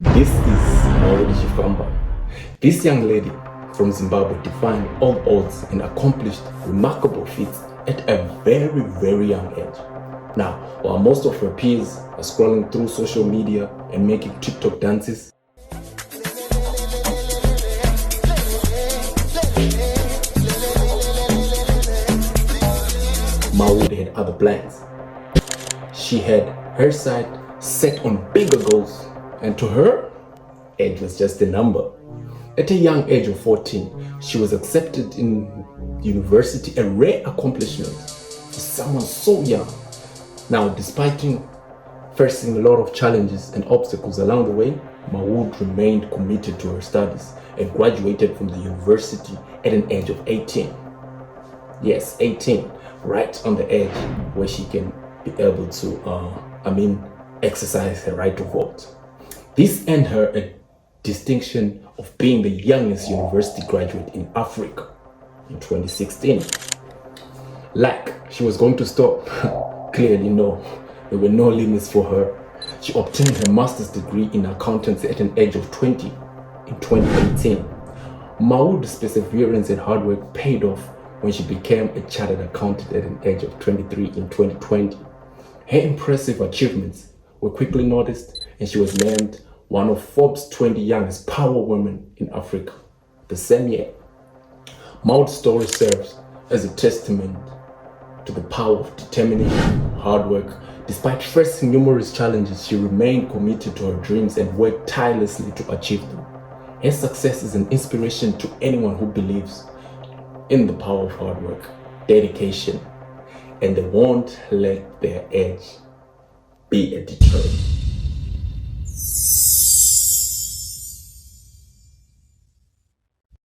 This is Chifamba. This young lady from Zimbabwe defied all odds and accomplished remarkable feats at a very, very young age. Now, while most of her peers are scrolling through social media and making TikTok dances, Maud had other plans. She had her sight set on bigger goals, and to her, age was just a number. At a young age of 14, she was accepted in university, a rare accomplishment for someone so young. Now, despite facing a lot of challenges and obstacles along the way, Maud remained committed to her studies and graduated from the university at an age of 18. Yes, 18, right on the edge where she can be able to, exercise her right to vote. This earned her a distinction of being the youngest university graduate in Africa in 2016. Like she was going to stop, clearly no, there were no limits for her. She obtained her master's degree in accountancy at an age of 20 in 2018. Maud's perseverance and hard work paid off when she became a chartered accountant at an age of 23 in 2020. Her impressive achievements were quickly noticed, and she was named one of Forbes' 20 youngest power women in Africa the same year. Maud's story serves as a testament to the power of determination, hard work. Despite facing numerous challenges, she remained committed to her dreams and worked tirelessly to achieve them. Her success is an inspiration to anyone who believes in the power of hard work, dedication, and they won't let their age be a deterrent.